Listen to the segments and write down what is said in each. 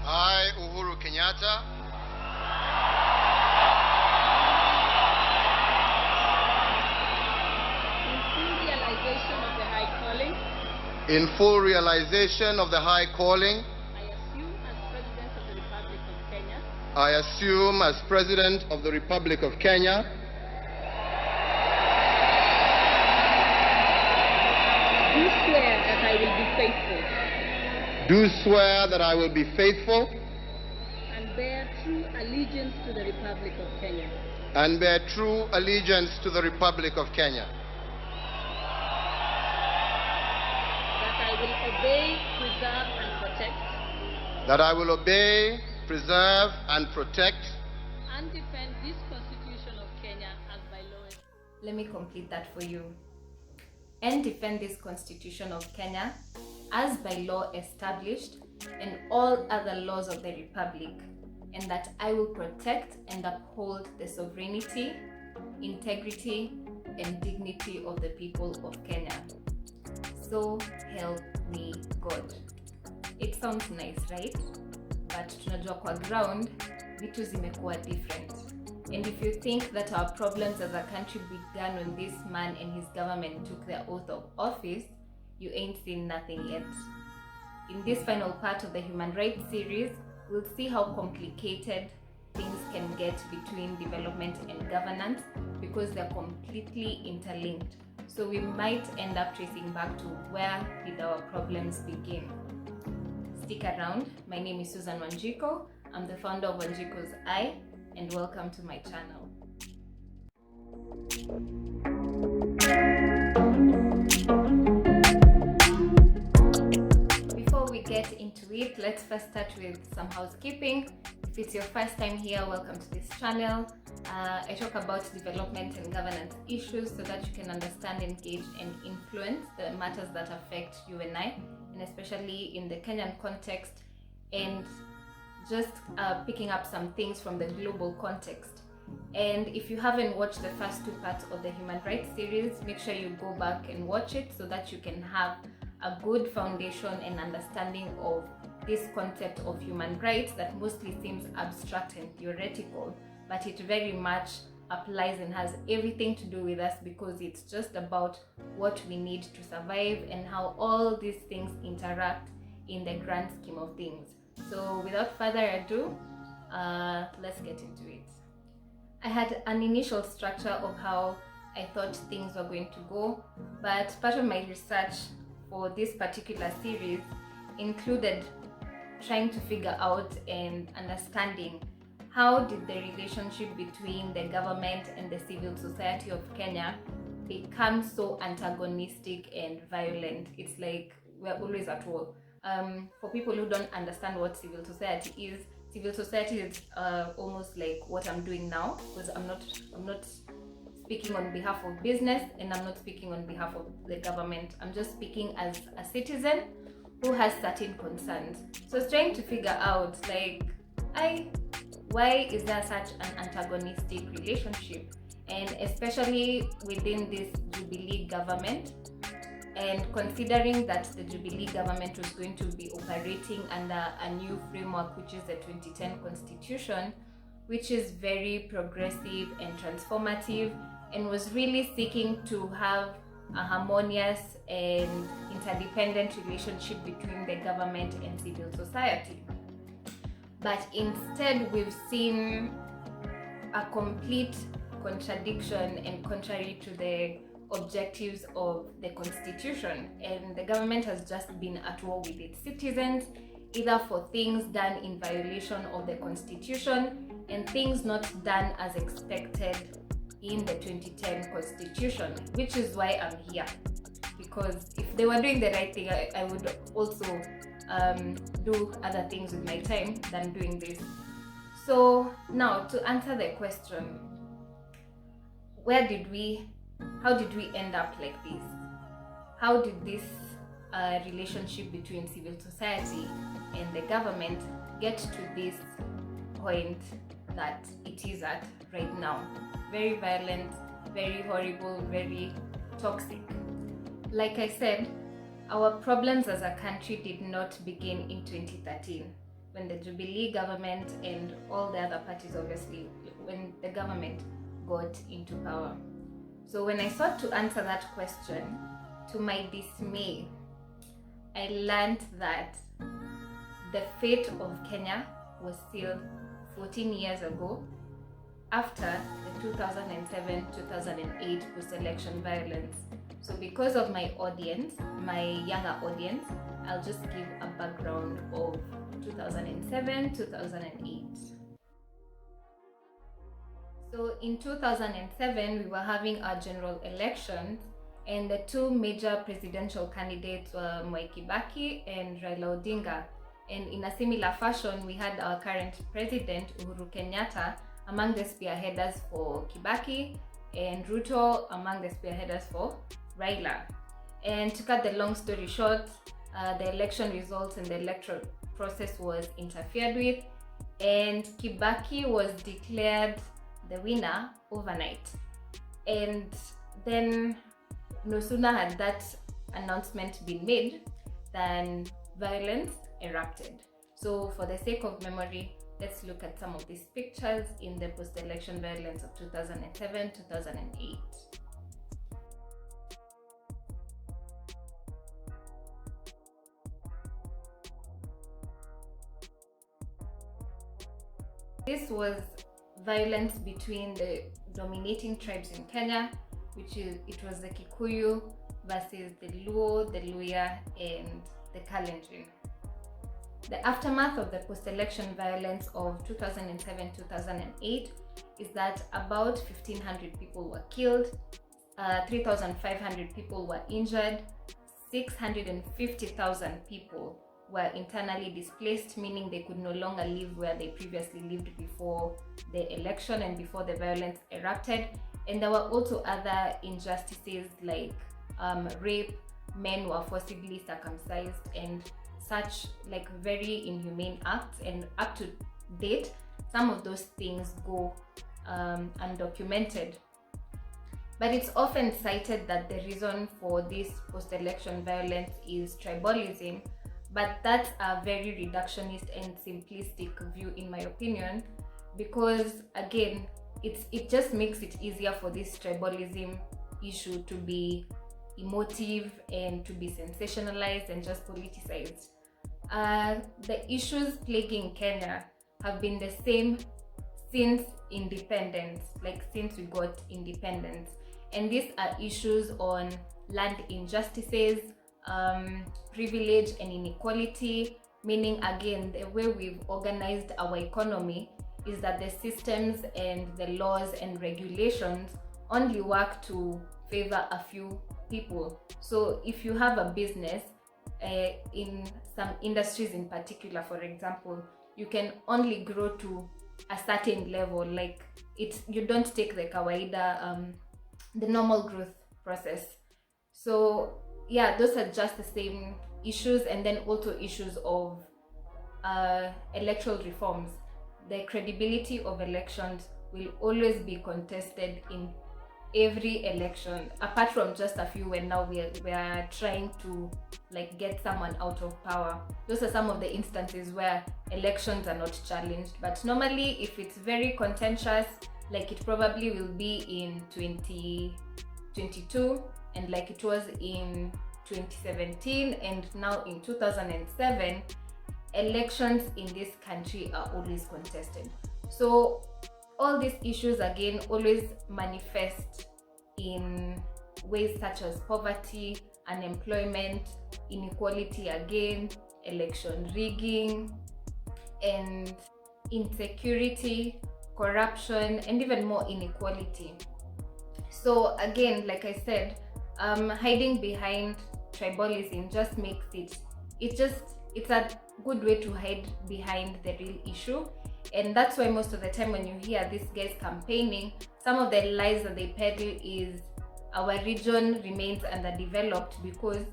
I, Uhuru Kenyatta, in full realization of the high calling, I assume as President of the Republic of Kenya, do swear that I will be faithful do swear that I will be faithful and bear true allegiance to the Republic of Kenya, and bear true allegiance to the Republic of Kenya, that I will obey, preserve, that I will obey, preserve, and and protect protect and defend this Constitution of Kenya as by law. Let me complete that for you. And defend this Constitution of Kenya as by law established and all other laws of the Republic, and that I will protect and uphold the sovereignty, integrity, and dignity of the people of Kenya. So help me God. It sounds nice, right? But tunajua kwa ground vitu zimekuwa different. And if you think that our problems as a country began when this man and his government took their oath of office, you ain't seen nothing yet. In this final part of the Human Rights series, we'll see how complicated things can get between development and governance because they're completely interlinked. So we might end up tracing back to where did our problems begin. Stick around. My name is Susan Wanjiku. I'm the founder of Wanjiku's Eye, and welcome to my channel. Before we get into it, let's first start with some housekeeping. If it's your first time here, welcome to this channel. I talk about development and governance issues so that you can understand, engage, and influence the matters that affect you and I, and especially in the Kenyan context, and just picking up some things from the global context. And if you haven't watched the first two parts of the Human Rights series, make sure you go back and watch it so that you can have a good foundation and understanding of this concept of human rights that mostly seems abstract and theoretical, but it very much applies and has everything to do with us because it's just about what we need to survive and how all these things interact in the grand scheme of things. So without further ado, let's get into it. I had an initial structure of how I thought things were going to go, but part of my research for this particular series included trying to figure out and understanding how did the relationship between the government and the civil society of Kenya become so antagonistic and violent. It's like we're always at war. For people who don't understand what civil society is almost like what I'm doing now, because I'm not speaking on behalf of business and I'm not speaking on behalf of the government. I'm just speaking as a citizen who has certain concerns. So I was trying to figure out why is there such an antagonistic relationship, and especially within this Jubilee government, and considering that the Jubilee government was going to be operating under a new framework, which is the 2010 Constitution, which is very progressive and transformative, and was really seeking to have a harmonious and interdependent relationship between the government and civil society. But instead, we've seen a complete contradiction and contrary to the objectives of the Constitution, and the government has just been at war with its citizens, either for things done in violation of the Constitution and things not done as expected in the 2010 Constitution, which is why I'm here. Because if they were doing the right thing, I would also do other things with my time than doing this. So now, to answer the question, how did we end up like this? How did this relationship between civil society and the government get to this point that it is at right now? Very violent, very horrible, very toxic. Like I said, our problems as a country did not begin in 2013 when the Jubilee government and all the other parties, obviously, when the government got into power. So when I sought to answer that question, to my dismay, I learned that the fate of Kenya was sealed 14 years ago after the 2007-2008 post-election violence. So because of my audience, my younger audience, I'll just give a background of 2007-2008. So in 2007, we were having our general elections, and the two major presidential candidates were Mwai Kibaki and Raila Odinga. And in a similar fashion, we had our current president, Uhuru Kenyatta, among the spearheaders for Kibaki, and Ruto among the spearheaders for Raila. And to cut the long story short, the election results and the electoral process was interfered with, and Kibaki was declared the winner overnight. And then no sooner had that announcement been made than violence erupted. So for the sake of memory, let's look at some of these pictures in the post-election violence of 2007-2008. This was violence between the dominating tribes in Kenya, it was the Kikuyu versus the Luo, the Luya, and the Kalenjin. The aftermath of the post-election violence of 2007-2008 is that about 1,500 people were killed, 3,500 people were injured, 650,000 people were internally displaced, meaning they could no longer live where they previously lived before the election and before the violence erupted. And there were also other injustices like rape, men were forcibly circumcised, and such like very inhumane acts. And up to date, some of those things go undocumented. But it's often cited that the reason for this post-election violence is tribalism, but that's a very reductionist and simplistic view in my opinion, because again, it just makes it easier for this tribalism issue to be emotive and to be sensationalized and just politicized. The issues plaguing Kenya have been the same since independence, like since we got independence. And these are issues on land injustices, privilege and inequality, meaning again, the way we've organized our economy is that the systems and the laws and regulations only work to favor a few people. So if you have a business, in some industries in particular, for example, you can only grow to a certain level, like you don't take the kawaida, the normal growth process. So yeah, those are just the same issues. And then also issues of electoral reforms. The credibility of elections will always be contested in every election, apart from just a few when now we are trying to like get someone out of power. Those are some of the instances where elections are not challenged. But normally, if it's very contentious, like it probably will be in 2022 and like it was in 2017 and now in 2007, elections in this country are always contested. So all these issues again always manifest in ways such as poverty, unemployment, inequality again, election rigging, and insecurity, corruption, and even more inequality. So again, like I said, hiding behind tribalism just makes it's a good way to hide behind the real issue. And that's why most of the time when you hear these guys campaigning, some of the lies that they peddle is our region remains underdeveloped because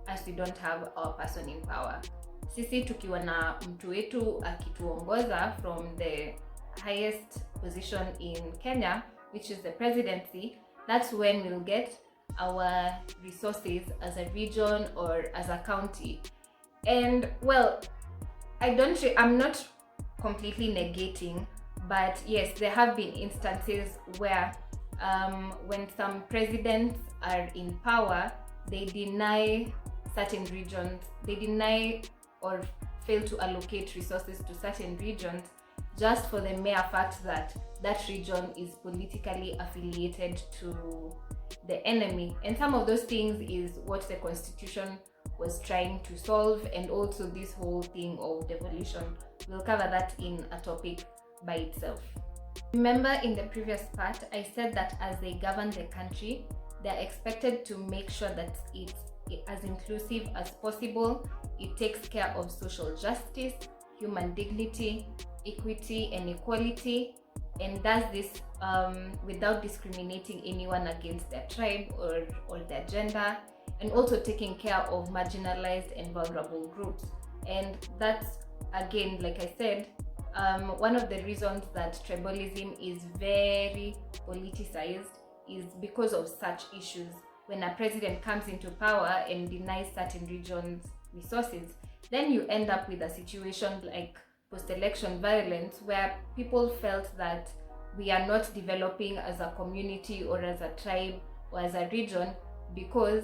as we don't have our person in power. Sisi tukiwa na mtu wetu akituongoza from the highest position in Kenya, which is the presidency, that's when we'll get our resources as a region or as a county. And well, I'm not completely negating, but yes, there have been instances where when some presidents are in power, they deny certain regions, they deny or fail to allocate resources to certain regions just for the mere fact that that region is politically affiliated to the enemy. And some of those things is what the constitution was trying to solve, and also this whole thing of devolution. We'll cover that in a topic by itself. Remember in the previous part, I said that as they govern the country, they're expected to make sure that it's as inclusive as possible. It takes care of social justice, human dignity, equity, and equality, and does this without discriminating anyone against their tribe or their gender, and also taking care of marginalized and vulnerable groups. And that's, again, like I said, one of the reasons that tribalism is very politicized is because of such issues. When a president comes into power and denies certain regions resources, then you end up with a situation like post-election violence, where people felt that we are not developing as a community or as a tribe or as a region because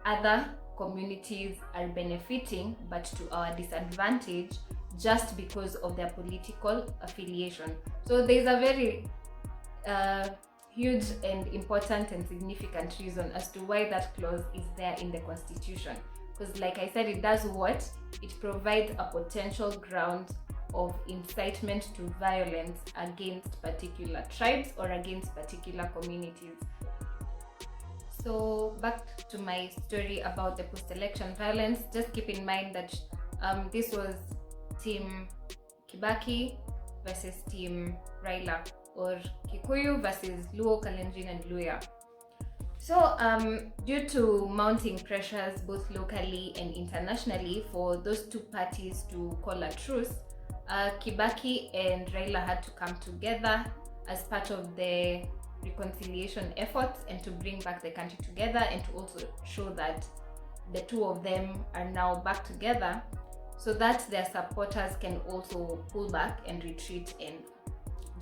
other communities are benefiting, but to our disadvantage, just because of their political affiliation. So there's a very huge and important and significant reason as to why that clause is there in the constitution. Because like I said, it does what? It provides a potential ground of incitement to violence against particular tribes or against particular communities. So back to my story about the post-election violence, just keep in mind that this was Team Kibaki versus Team Raila, or Kikuyu versus Luo, Kalenjin, and Luya. So due to mounting pressures both locally and internationally for those two parties to call a truce, Kibaki and Raila had to come together as part of the reconciliation efforts and to bring back the country together, and to also show that the two of them are now back together, so that their supporters can also pull back and retreat and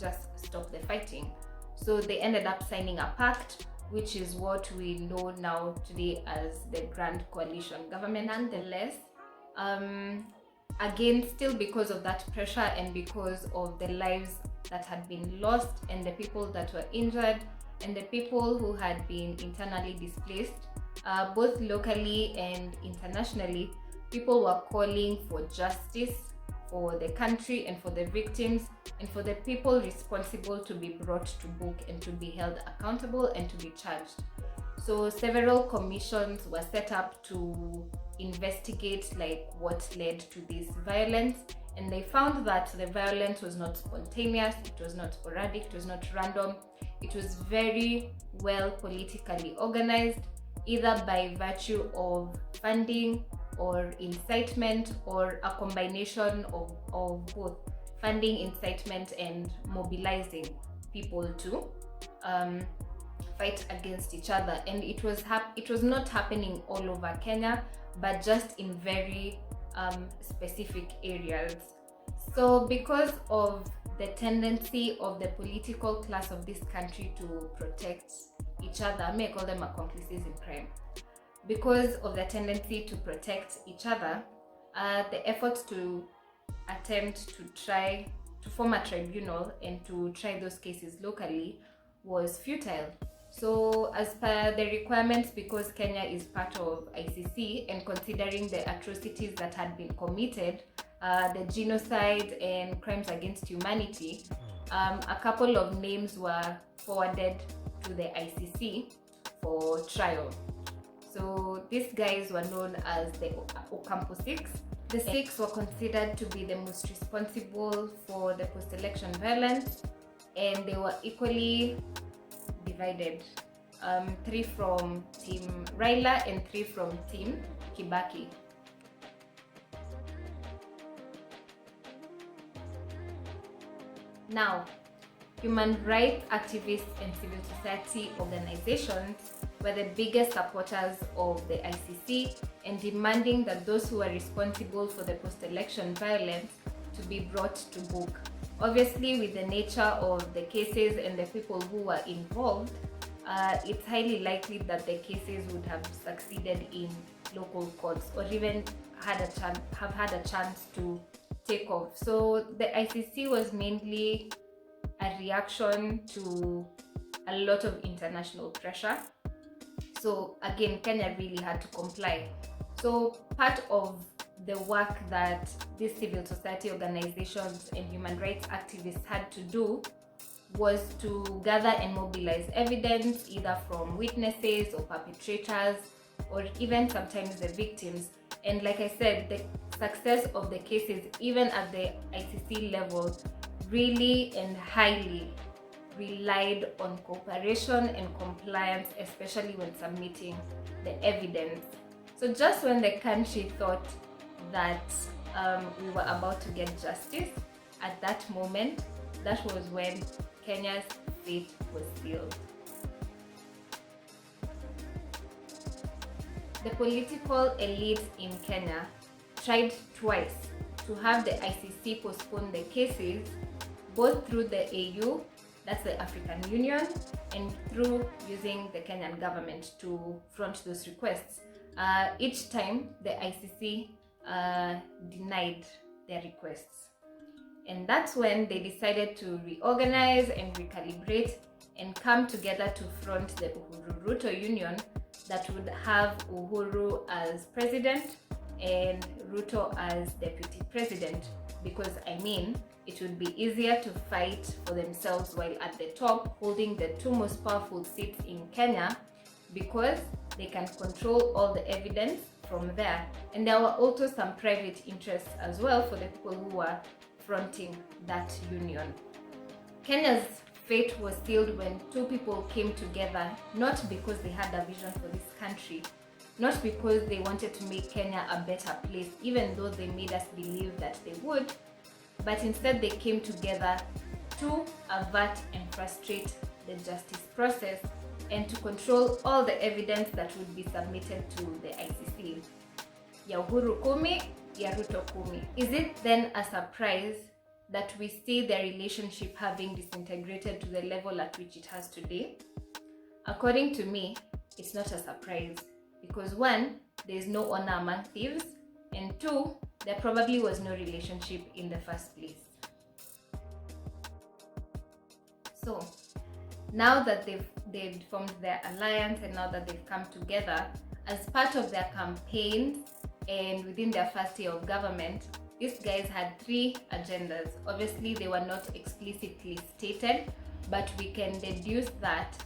just stop the fighting. So they ended up signing a pact, which is what we know now today as the Grand Coalition Government. Nonetheless, again, still because of that pressure and because of the lives that had been lost and the people that were injured and the people who had been internally displaced, both locally and internationally, people were calling for justice for the country and for the victims and for the people responsible to be brought to book and to be held accountable and to be charged. So several commissions were set up to investigate like what led to this violence, and they found that the violence was not spontaneous, it was not sporadic, it was not random, it was very well politically organized, either by virtue of funding or incitement, or a combination of both funding, incitement, and mobilizing people to fight against each other. And it was not happening all over Kenya, but just in very specific areas. So because of the tendency of the political class of this country to protect each other, I may call them accomplices in crime, because of the tendency to protect each other, the efforts to attempt to try to form a tribunal and to try those cases locally was futile. So as per the requirements, because Kenya is part of ICC, and considering the atrocities that had been committed, the genocide and crimes against humanity, a couple of names were forwarded to the ICC for trial. So these guys were known as the Ocampo Six. The six were considered to be the most responsible for the post-election violence, and they were equally divided. 3 from Team Raila and 3 from Team Kibaki. Now, human rights activists and civil society organizations were the biggest supporters of the ICC and demanding that those who were responsible for the post-election violence to be brought to book. Obviously, with the nature of the cases and the people who were involved, it's highly likely that the cases would have succeeded in local courts or even have had a chance to take off. So the ICC was mainly a reaction to a lot of international pressure. So again, Kenya really had to comply. So part of the work that these civil society organizations and human rights activists had to do was to gather and mobilize evidence, either from witnesses or perpetrators or even sometimes the victims. And like I said, the success of the cases, even at the ICC level, really and highly relied on cooperation and compliance, especially when submitting the evidence. So just when the country thought that we were about to get justice, at that moment, that was when Kenya's fate was sealed. The political elite in Kenya tried twice to have the ICC postpone the cases, both through the AU, that's the African Union, and through using the Kenyan government to front those requests. Each time, the ICC denied their requests. And that's when they decided to reorganize and recalibrate and come together to front the Uhuru-Ruto Union that would have Uhuru as president and Ruto as deputy president, because it would be easier to fight for themselves while at the top, holding the two most powerful seats in Kenya, because they can control all the evidence from there. And there were also some private interests as well for the people who were fronting that union. Kenya's fate was sealed when two people came together, not because they had a vision for this country, not because they wanted to make Kenya a better place, even though they made us believe that they would, but instead they came together to avert and frustrate the justice process and to control all the evidence that would be submitted to the ICC. Ya Uhuru Kumi, ya Ruto Kumi. Is it then a surprise that we see their relationship having disintegrated to the level at which it has today? According to me, it's not a surprise because one, there is no honor among thieves, and two, there probably was no relationship in the first place. So now that they've formed their alliance and now that they've come together as part of their campaigns and within their first year of government, these guys had three agendas. Obviously, they were not explicitly stated, but we can deduce that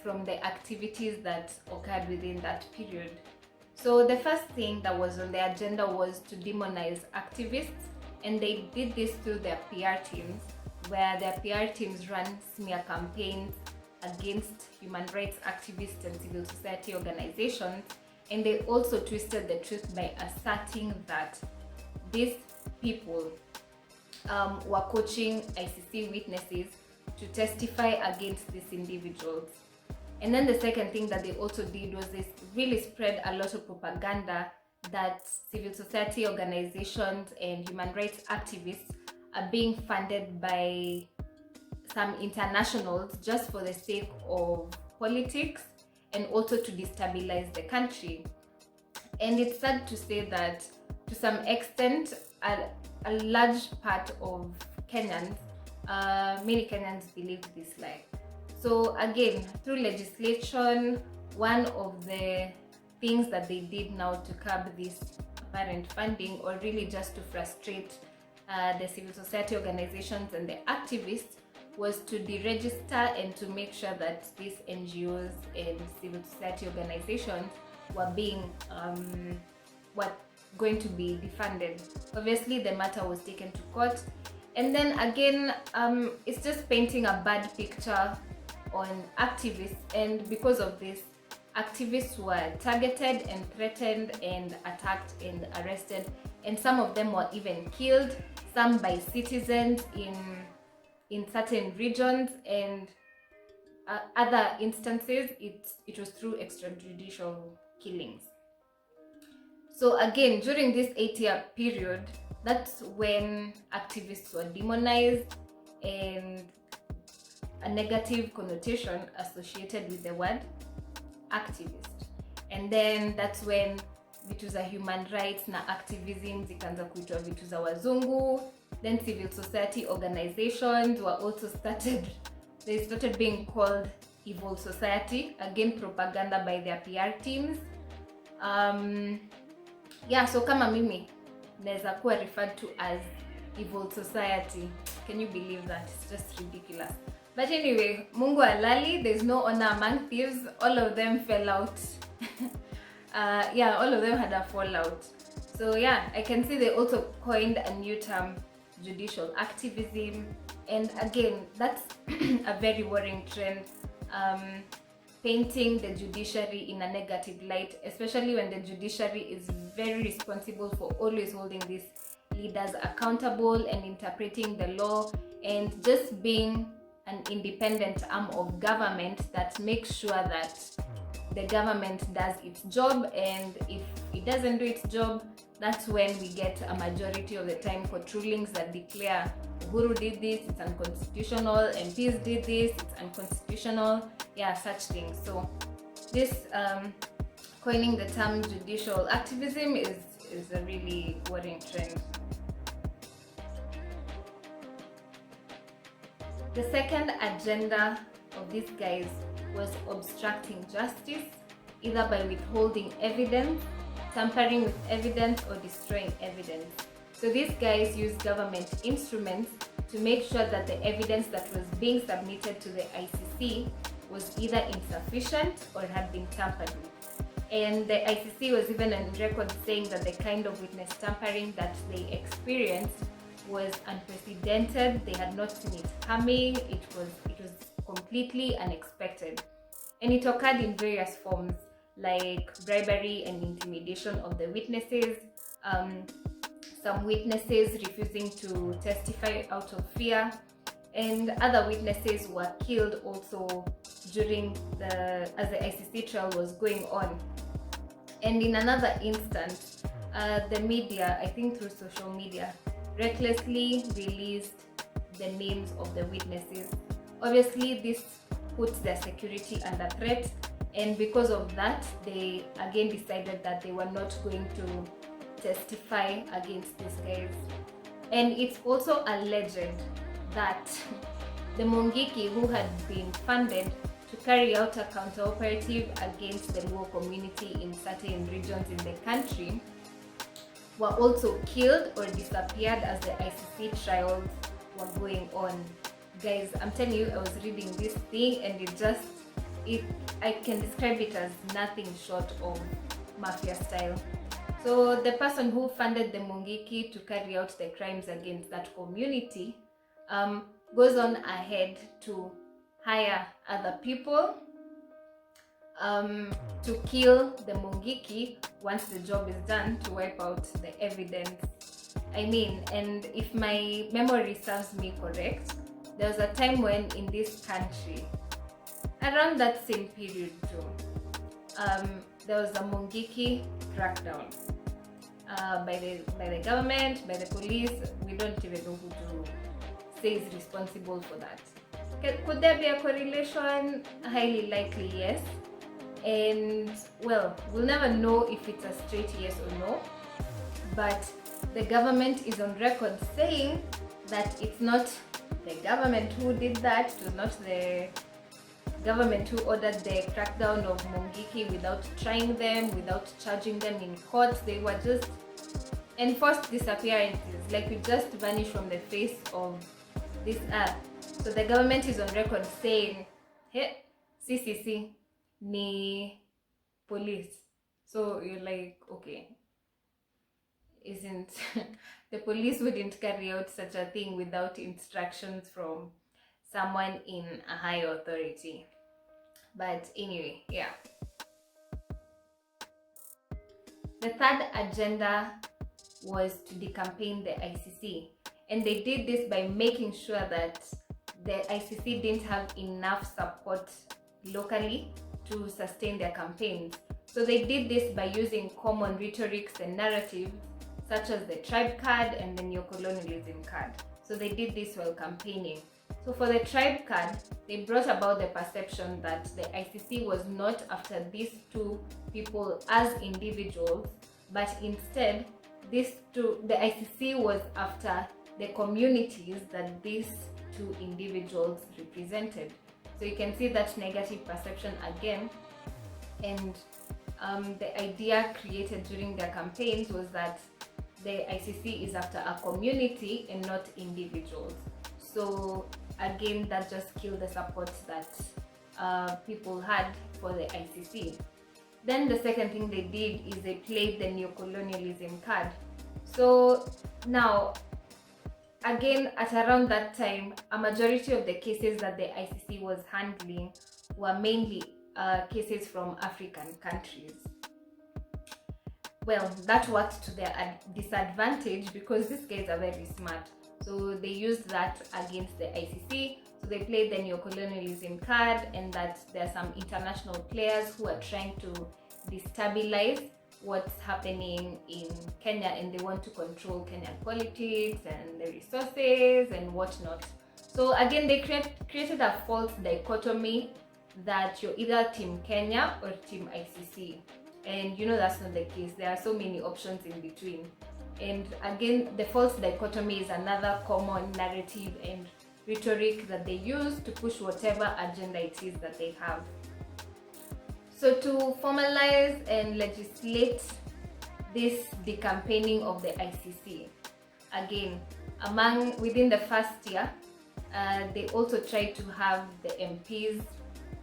from the activities that occurred within that period. So the first thing that was on the agenda was to demonize activists, and they did this through their PR teams, where their PR teams ran smear campaigns against human rights activists and civil society organizations. And they also twisted the truth by asserting that these people were coaching ICC witnesses to testify against these individuals. And then the second thing that they also did was they really spread a lot of propaganda that civil society organizations and human rights activists are being funded by some internationals just for the sake of politics and also to destabilize the country. And it's sad to say that to some extent, a large part of Kenyans, many Kenyans believe this lie. So again, through legislation, one of the things that they did now to curb this apparent funding, or really just to frustrate the civil society organizations and the activists, was to deregister and to make sure that these NGOs and civil society organizations were going to be defunded. Obviously, the matter was taken to court, and then again, it's just painting a bad picture on activists, and because of this, activists were targeted and threatened and attacked and arrested, and some of them were even killed, some by citizens in certain regions, and other instances, it was through extrajudicial killings. So again, during this 8-year period, that's when activists were demonized and a negative connotation associated with the word activist. And then that's when vitu za human rights na activism zikaanza kuitwa vitu za wazungu. Then civil society organizations were also started being called evil society, again propaganda by their PR teams. So kama mimi naweza kuwa referred to as evil society. Can you believe that? It's just ridiculous. But anyway, Mungu halali, there's no honor among thieves. All of them fell out. All of them had a fallout. So yeah, I can see they also coined a new term, judicial activism. And again, that's a very worrying trend, painting the judiciary in a negative light, especially when the judiciary is very responsible for always holding these leaders accountable and interpreting the law and just being an independent arm of government that makes sure that the government does its job, and if it doesn't do its job, that's when we get a majority of the time court rulings that declare Uhuru did this, it's unconstitutional, MPs did this, it's unconstitutional, such things. So this coining the term judicial activism is a really worrying trend. The second agenda of these guys was obstructing justice, either by withholding evidence, tampering with evidence, or destroying evidence. So these guys used government instruments to make sure that the evidence that was being submitted to the ICC was either insufficient or had been tampered with. And the ICC was even on record saying that the kind of witness tampering that they experienced was unprecedented. They had not seen it coming. It was completely unexpected. And it occurred in various forms, like bribery and intimidation of the witnesses, some witnesses refusing to testify out of fear, and other witnesses were killed also during as the ICC trial was going on. And in another instance, the media, I think through social media, recklessly released the names of the witnesses. Obviously, this puts their security under threat, and because of that, they again decided that they were not going to testify against these guys. And it's also alleged that the Mungiki, who had been funded to carry out a counter-operative against the Luo community in certain regions in the country, were also killed or disappeared as the ICC trials were going on. Guys, I'm telling you, I was reading this thing and I can describe it as nothing short of mafia style. So the person who funded the Mungiki to carry out the crimes against that community goes on ahead to hire other people to kill the Mungiki once the job is done, to wipe out the evidence. And if my memory serves me correct, there was a time when in this country, around that same period too, there was a Mungiki crackdown by the government, by the police. We don't even know who to say is responsible for that. Could there be a correlation? Highly likely, yes. And well, we'll never know if it's a straight yes or no, but the government is on record saying that it's not the government who did that. It was not the government who ordered the crackdown of Mungiki without trying them, without charging them in court. They were just enforced disappearances, like we just vanished from the face of this earth. So the government is on record saying, hey, CCC ni police. So you're like, okay, isn't the police wouldn't carry out such a thing without instructions from someone in a high authority. But anyway, yeah. The third agenda was to decampaign the ICC, and they did this by making sure that the ICC didn't have enough support locally to sustain their campaigns. So they did this by using common rhetorics and narratives such as the tribe card and the neocolonialism card. So they did this while campaigning. So for the tribe card, they brought about the perception that the ICC was not after these two people as individuals, but instead the ICC was after the communities that these two individuals represented. So you can see that negative perception again, and the idea created during their campaigns was that the ICC is after a community and not individuals. So again, that just killed the support that people had for the ICC. Then the second thing they did is they played the neocolonialism card. So now, again, at around that time, a majority of the cases that the ICC was handling were mainly cases from African countries. Well, that worked to their disadvantage because these guys are very smart. So they used that against the ICC. So they played the neocolonialism card, and that there are some international players who are trying to destabilize what's happening in Kenya, and they want to control Kenyan politics and the resources and whatnot. So again, they created a false dichotomy that you're either Team Kenya or Team ICC. And you know that's not the case. There are so many options in between. And again, the false dichotomy is another common narrative and rhetoric that they use to push whatever agenda it is that they have. So to formalize and legislate this decampaigning of the ICC, again, within the first year, they also tried to have the MPs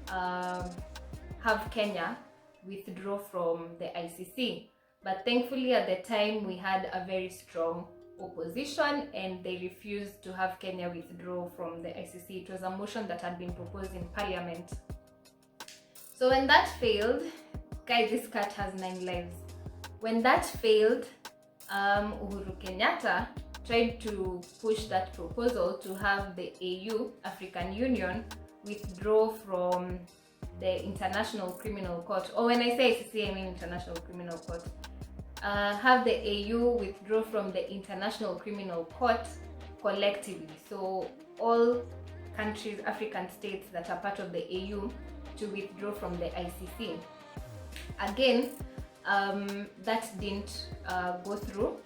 have Kenya withdraw from the ICC. But thankfully at the time we had a very strong opposition, and they refused to have Kenya withdraw from the ICC. It was a motion that had been proposed in Parliament. So when that failed, guys, this cat has 9 lives. When that failed, Uhuru Kenyatta tried to push that proposal to have the AU, African Union, withdraw from the International Criminal Court. Or when I say ICC, I mean International Criminal Court. Have the AU withdraw from the International Criminal Court collectively. So all countries, African states that are part of the AU, to withdraw from the ICC. Again, that didn't go through.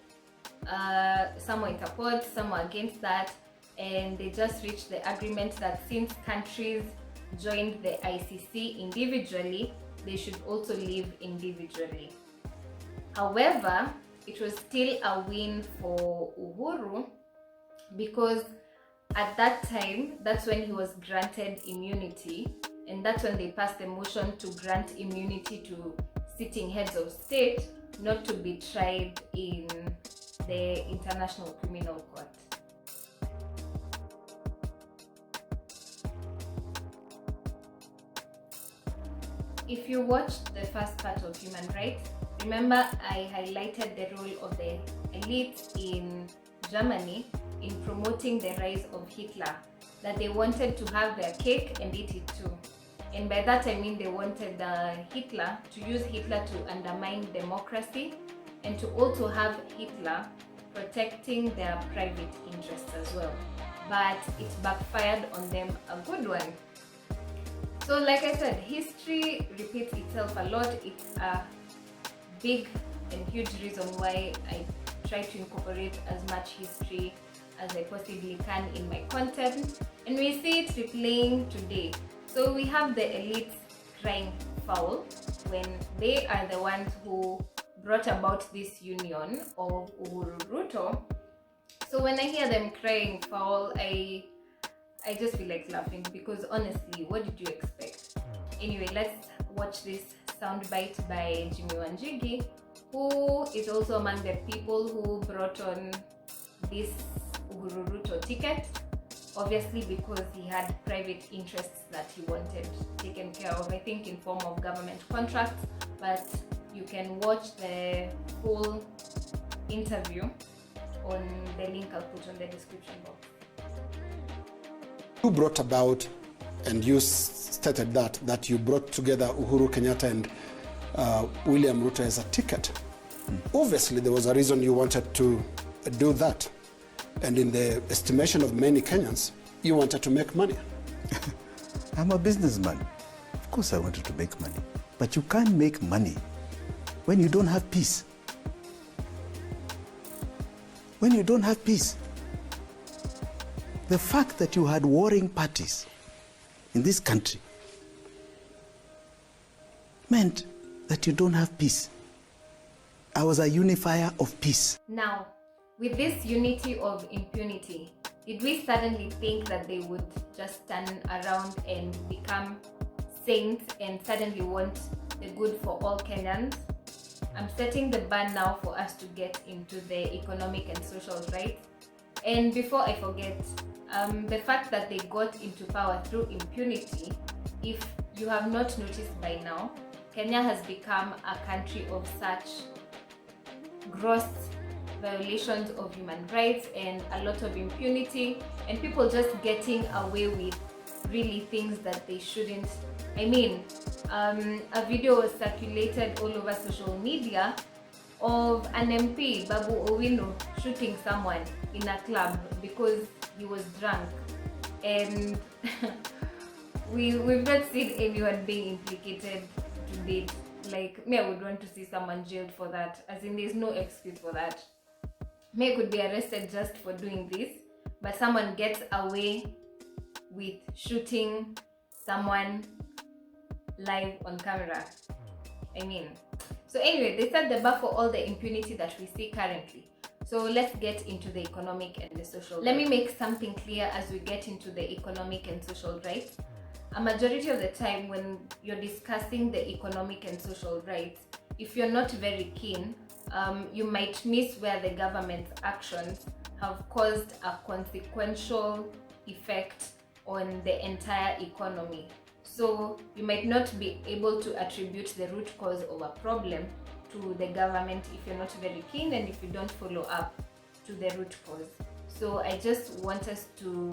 Some were in support, some were against that, and they just reached the agreement that since countries joined the ICC individually, they should also live individually. However, it was still a win for Uhuru because at that time, that's when he was granted immunity, and that's when they passed the motion to grant immunity to sitting heads of state not to be tried in the International Criminal Court. If you watched the first part of Human Rights, remember I highlighted the role of the elites in Germany in promoting the rise of Hitler, that they wanted to have their cake and eat it too. And by that I mean they wanted Hitler to use Hitler to undermine democracy and to also have Hitler protecting their private interests as well. But it backfired on them a good one. So like I said, history repeats itself a lot. It's a big and huge reason why I try to incorporate as much history as I possibly can in my content. And we see it replaying today. So we have the elites crying foul when they are the ones who brought about this union of Uhuru Ruto. So when I hear them crying foul, I just feel like laughing because honestly, what did you expect? Anyway, let's watch this soundbite by Jimi Wanjigi, who is also among the people who brought on this Uhuru Ruto ticket, obviously because he had private interests that he wanted taken care of, I think in form of government contracts, but you can watch the full interview on the link I'll put on the description box. You brought about, and you stated that you brought together Uhuru Kenyatta and William Ruto as a ticket. Obviously, there was a reason you wanted to do that. And in the estimation of many Kenyans, you wanted to make money. I'm a businessman. Of course I wanted to make money. But you can't make money when you don't have peace. When you don't have peace. The fact that you had warring parties in this country meant that you don't have peace. I was a unifier of peace. Now, with this unity of impunity, did we suddenly think that they would just turn around and become saints and suddenly want the good for all Kenyans? I'm setting the bar now for us to get into the economic and social rights. And before I forget, the fact that they got into power through impunity, if you have not noticed by now, Kenya has become a country of such gross violations of human rights and a lot of impunity, and people just getting away with really things that they shouldn't. I mean, a video was circulated all over social media of an MP, Babu Owino, shooting someone in a club because he was drunk, and we've not seen anyone being implicated to date. Like, me, I would want to see someone jailed for that, as in there's no excuse for that. May could be arrested just for doing this, but someone gets away with shooting someone live on camera. I mean, so anyway, they set the bar for all the impunity that we see currently. So let's get into the economic and the social. Let me make something clear as we get into the economic and social rights. A majority of the time when you're discussing the economic and social rights, if you're not very keen, you might miss where the government's actions have caused a consequential effect on the entire economy. So you might not be able to attribute the root cause of a problem to the government if you're not very keen and if you don't follow up to the root cause. So I just want us to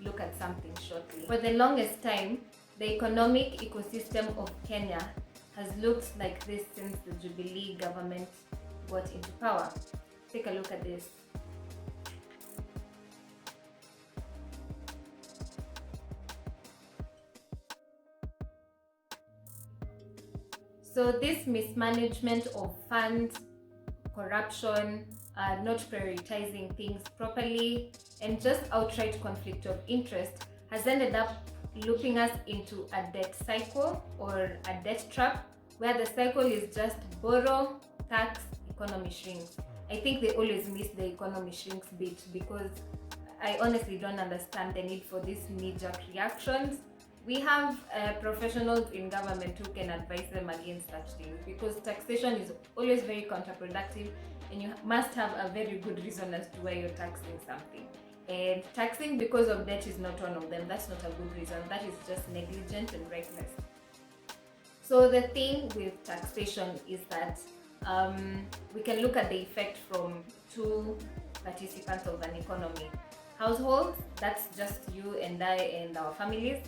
look at something shortly. For the longest time, the economic ecosystem of Kenya has looked like this since the Jubilee government got into power. Take a look at this. So this mismanagement of funds, corruption, not prioritizing things properly, and just outright conflict of interest has ended up looping us into a debt cycle or a debt trap, where the cycle is just borrow, tax, economy shrinks. I think they always miss the economy shrinks bit, because I honestly don't understand the need for these knee-jerk reactions. We have professionals in government who can advise them against such things, because taxation is always very counterproductive and you must have a very good reason as to why you're taxing something. And taxing because of debt is not one of them. That's not a good reason. That is just negligent and reckless. So the thing with taxation is that we can look at the effect from two participants of an economy. Households, that's just you and I and our families,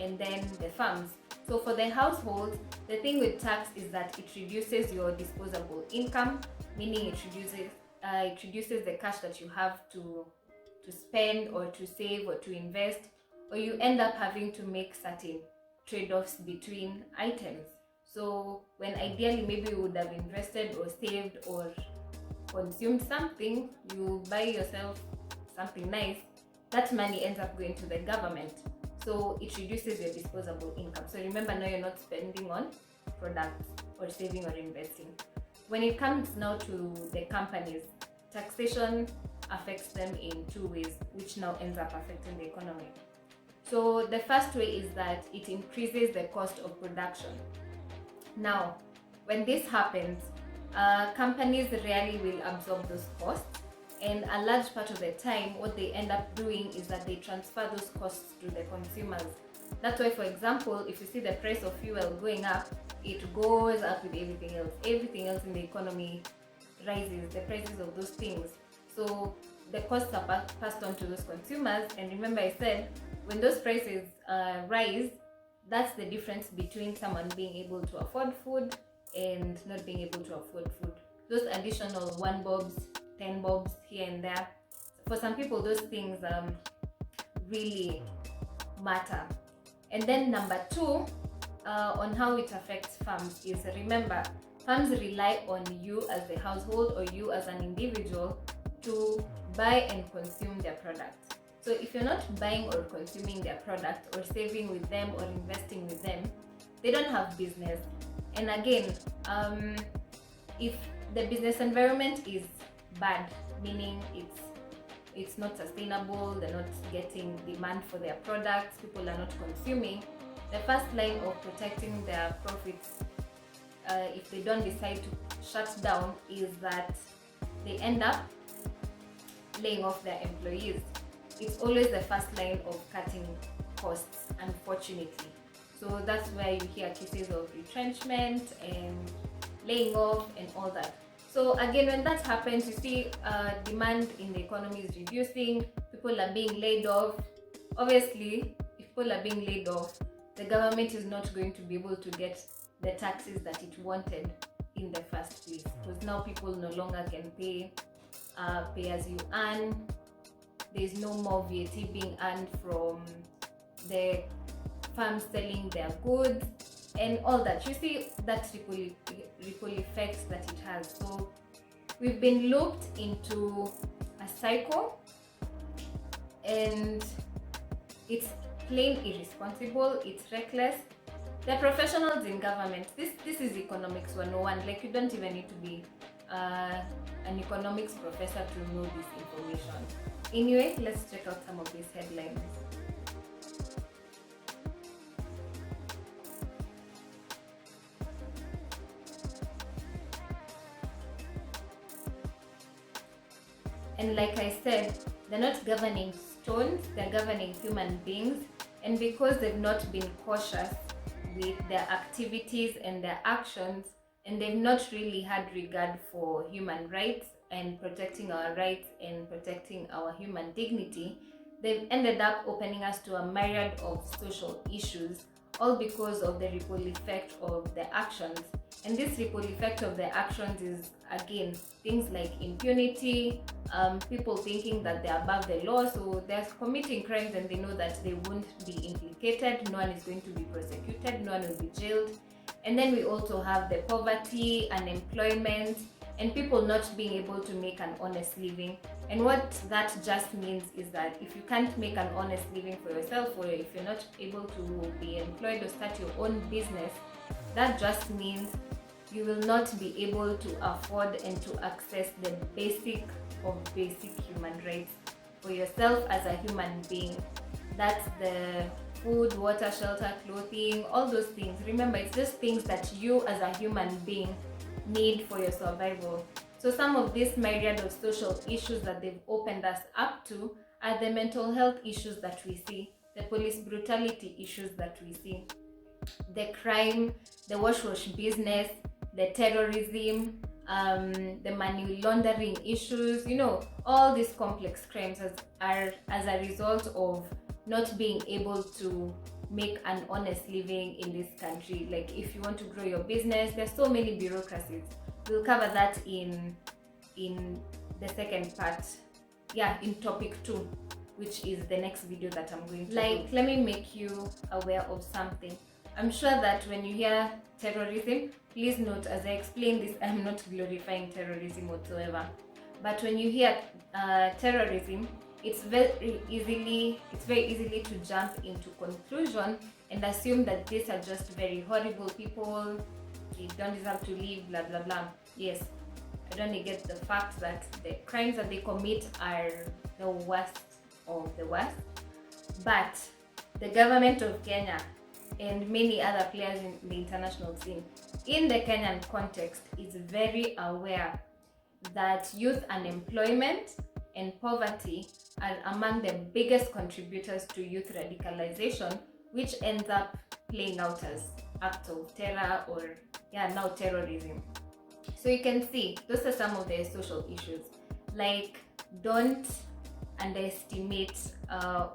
and then the firms. So for the households, the thing with tax is that it reduces your disposable income, meaning it reduces the cash that you have to spend or to save or to invest, or you end up having to make certain trade-offs between items. So when ideally maybe you would have invested or saved or consumed something, you buy yourself something nice, that money ends up going to the government. So it reduces your disposable income. So remember, now you're not spending on products or saving or investing. When it comes now to the companies, taxation affects them in two ways, which now ends up affecting the economy. So the first way is that it increases the cost of production. Now, when this happens, companies rarely will absorb those costs, and a large part of the time what they end up doing is that they transfer those costs to the consumers. That's why, for example, if you see the price of fuel going up, it goes up with everything else. Everything else in the economy rises, the prices of those things. So the costs are passed on to those consumers. And remember, I said when those prices rise, that's the difference between someone being able to afford food and not being able to afford food. Those additional 1 bobs, 10 bobs here and there, for some people those things really matter. And then number 2, on how it affects farms is, remember, farms rely on you as the household or you as an individual to buy and consume their products. So if you're not buying or consuming their product or saving with them or investing with them, they don't have business. And again, if the business environment is bad, meaning it's not sustainable, they're not getting demand for their products, people are not consuming, the first line of protecting their profits, if they don't decide to shut down, is that they end up laying off their employees. It's always the first line of cutting costs, unfortunately. So that's where you hear cases of retrenchment and laying off and all that. So again, when that happens, you see demand in the economy is reducing, people are being laid off. Obviously, if people are being laid off, the government is not going to be able to get the taxes that it wanted in the first place, because now people no longer can pay as you earn. There's no more VAT being earned from the farms selling their goods and all that. You see that ripple effects that it has. So we've been looped into a cycle, and it's plain irresponsible, it's reckless. The professionals in government, this is economics 101. Like, you don't even need to be an economics professor to know this information. Anyway, let's check out some of these headlines. And like I said, they're not governing stones, they're governing human beings. And because they've not been cautious with their activities and their actions, and they've not really had regard for human rights and protecting our rights and protecting our human dignity, they've ended up opening us to a myriad of social issues, all because of the ripple effect of the actions. And this ripple effect of the actions is, again, things like impunity, people thinking that they're above the law, so they're committing crimes and they know that they won't be implicated, no one is going to be prosecuted, no one will be jailed. And then we also have the poverty, unemployment, and people not being able to make an honest living. And what that just means is that if you can't make an honest living for yourself, or if you're not able to be employed or start your own business, that just means you will not be able to afford and to access the basic of basic human rights for yourself as a human being. That's the food, water, shelter, clothing, all those things. Remember, it's just things that you as a human being need for your survival. So some of these myriad of social issues that they've opened us up to are the mental health issues that we see, the police brutality issues that we see, the crime, the wash business, the terrorism, the money laundering issues, all these complex crimes are as a result of not being able to make an honest living in this country. Like, if you want to grow your business, there's so many bureaucracies. We'll cover that in the second part, in topic 2, which is the next video that I'm going to do. Let me make you aware of something. I'm sure that when you hear terrorism, please note, as I explain this, I'm not glorifying terrorism whatsoever. But when you hear terrorism, it's very easily to jump into conclusion and assume that these are just very horrible people, they don't deserve to live, blah blah blah. Yes, I don't negate the fact that the crimes that they commit are the worst of the worst, but the government of Kenya and many other players in the international scene, in the Kenyan context, is very aware that youth unemployment and poverty are among the biggest contributors to youth radicalization, which ends up playing out as acts of terror or now terrorism. So you can see those are some of the social issues, like don't underestimate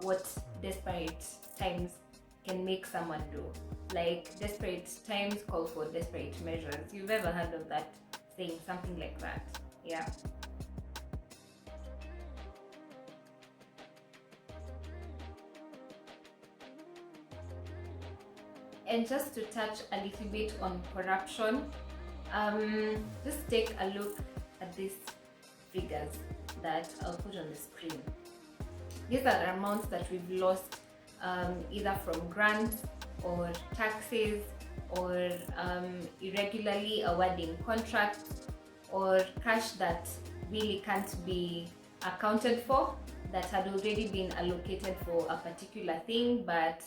what desperate times can make someone do. Like, desperate times call for desperate measures. You've ever heard of that saying? Something like that. Yeah. And just to touch a little bit on corruption, just take a look at these figures that I'll put on the screen. These are amounts that we've lost either from grants or taxes or irregularly awarding contracts, or cash that really can't be accounted for, that had already been allocated for a particular thing, but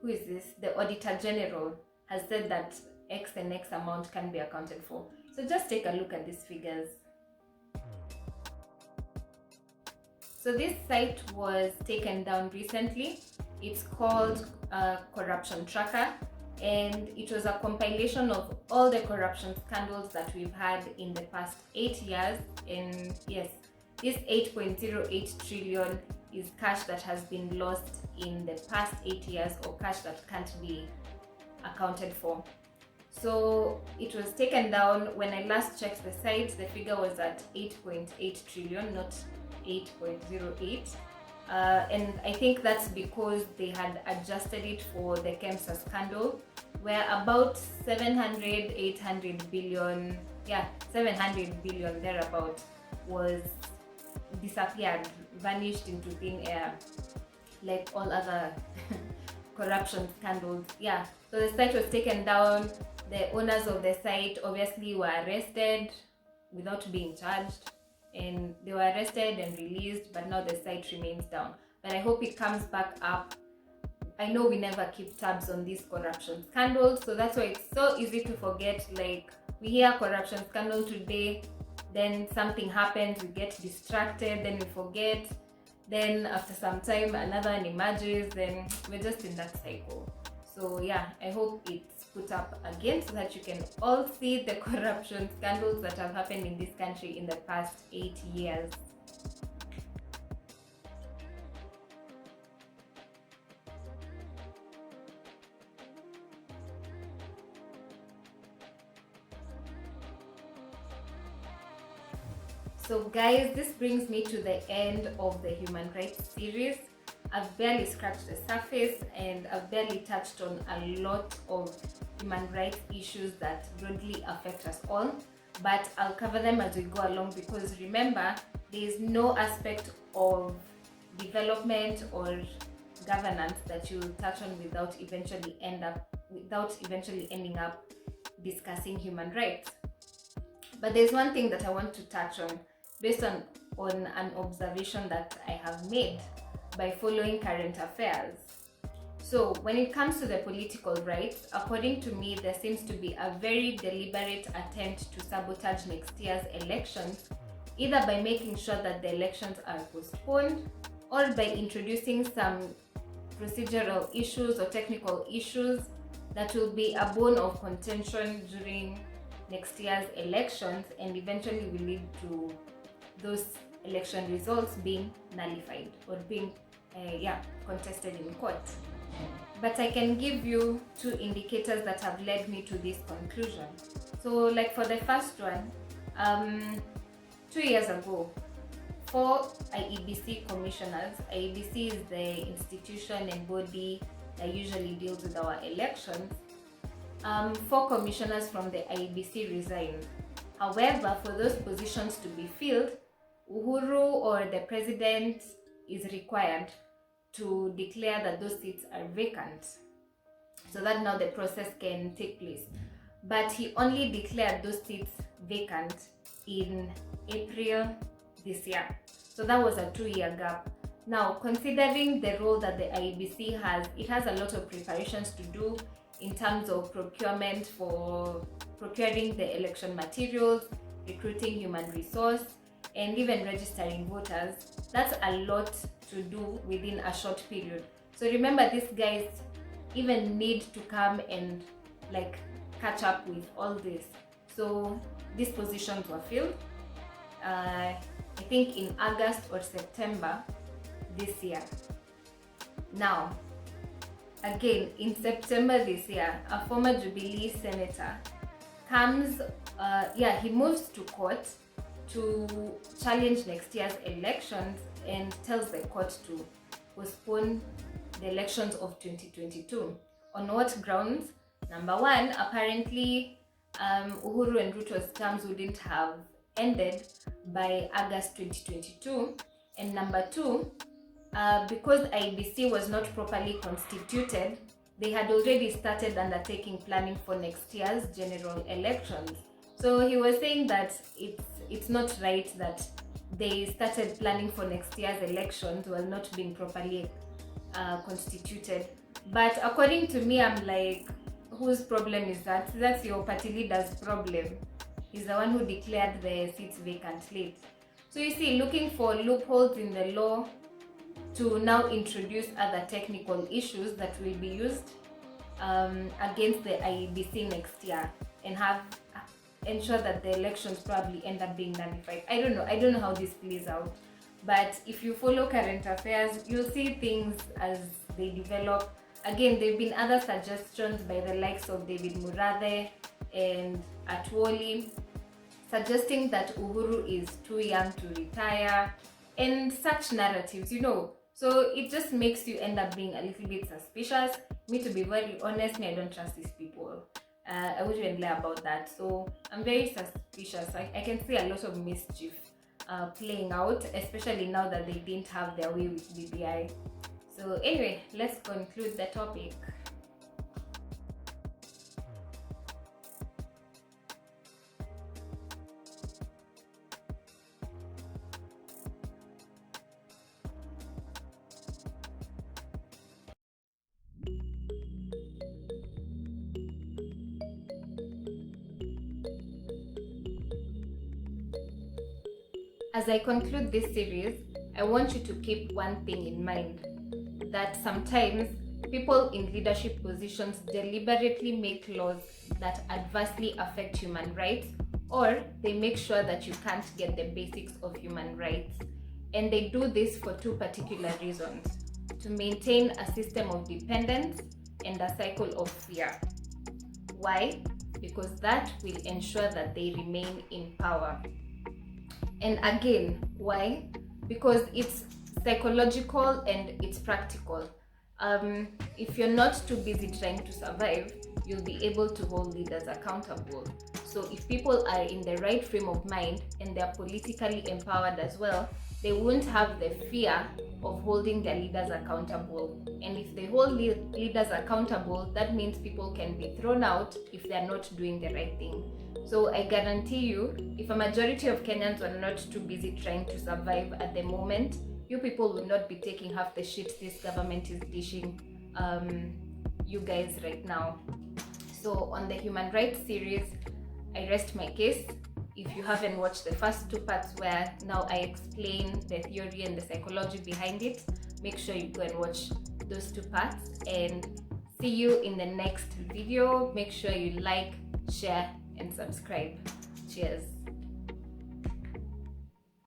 who is this? The Auditor General has said that X and X amount can be accounted for. So just take a look at these figures. So this site was taken down recently. It's called Corruption Tracker, and it was a compilation of all the corruption scandals that we've had in the past 8 years. And yes, this 8.08 trillion is cash that has been lost in the past 8 years, or cash that can't be accounted for. So it was taken down. When I last checked the site, the figure was at 8.8 trillion, not 8.08. And I think that's because they had adjusted it for the KEMSA scandal, where about 800 billion thereabout was disappeared, vanished into thin air, like all other corruption scandals. Yeah, so the site was taken down. The owners of the site obviously were arrested without being charged, and they were arrested and released, but now the site remains down. But I hope it comes back up. I know we never keep tabs on these corruption scandals, so that's why it's so easy to forget. Like, we hear corruption scandal today, then something happens, we get distracted, then we forget, then after some time another one emerges, then we're just in that cycle. So yeah, I hope it's put up again so that you can all see the corruption scandals that have happened in this country in the past 8 years. So guys, this brings me to the end of the human rights series. I've barely scratched the surface, and I've barely touched on a lot of human rights issues that broadly affect us all, but I'll cover them as we go along, because remember, there is no aspect of development or governance that you'll touch on without eventually ending up discussing human rights. But there's one thing that I want to touch on based on an observation that I have made by following current affairs. So when it comes to the political rights, according to me, there seems to be a very deliberate attempt to sabotage next year's elections, either by making sure that the elections are postponed, or by introducing some procedural issues or technical issues that will be a bone of contention during next year's elections, and eventually will lead to those election results being nullified or being contested in court. But I can give you 2 indicators that have led me to this conclusion. So like for the first one, 2 years ago, 4 IEBC commissioners, IEBC is the institution and body that usually deals with our elections, 4 commissioners from the IEBC resigned. However, for those positions to be filled, Uhuru or the president is required to declare that those seats are vacant, so that now the process can take place. But he only declared those seats vacant in April this year. So that was a 2-year gap. Now, considering the role that the IEBC has, it has a lot of preparations to do in terms of procurement for procuring the election materials, recruiting human resource, and even registering voters. That's a lot to do within a short period. So remember, these guys even need to come and catch up with all this. So these positions were filled, I think in August or September this year. Now, again, in September this year, a former Jubilee senator comes, he moves to court to challenge next year's elections and tells the court to postpone the elections of 2022. On what grounds? Number one, apparently Uhuru and Ruto's terms wouldn't have ended by August 2022. And number two, because IEBC was not properly constituted, they had already started undertaking planning for next year's general elections. So he was saying that it's not right that they started planning for next year's elections while not being properly constituted. But according to me, I'm like, whose problem is that? That's your party leader's problem. He's the one who declared the seats vacant late. So you see, looking for loopholes in the law to now introduce other technical issues that will be used against the IEBC next year and ensure that the elections probably end up being nullified. I don't know how this plays out, but if you follow current affairs, you'll see things as they develop. Again, there have been other suggestions by the likes of David Murathe and Atwoli, suggesting that Uhuru is too young to retire and such narratives, So it just makes you end up being a little bit suspicious. Me, to be very honest, I don't trust these people. I wouldn't even lie about that. So I'm very suspicious. I can see a lot of mischief playing out, especially now that they didn't have their way with BBI. So anyway, let's conclude the topic. As I conclude this series, I want you to keep one thing in mind, that sometimes people in leadership positions deliberately make laws that adversely affect human rights, or they make sure that you can't get the basics of human rights. And they do this for two particular reasons: to maintain a system of dependence and a cycle of fear. Why? Because that will ensure that they remain in power. And again, why? Because it's psychological and it's practical. If you're not too busy trying to survive, you'll be able to hold leaders accountable. So if people are in the right frame of mind and they're politically empowered as well, they won't have the fear of holding their leaders accountable. And if they hold leaders accountable, that means people can be thrown out if they're not doing the right thing. So I guarantee you, if a majority of Kenyans are not too busy trying to survive at the moment, you people will not be taking half the shit this government is dishing you guys right now. So on the human rights series, I rest my case. If you haven't watched the first two parts where now I explain the theory and the psychology behind it, make sure you go and watch those two parts, and see you in the next video. Make sure you like, share, and subscribe. Cheers.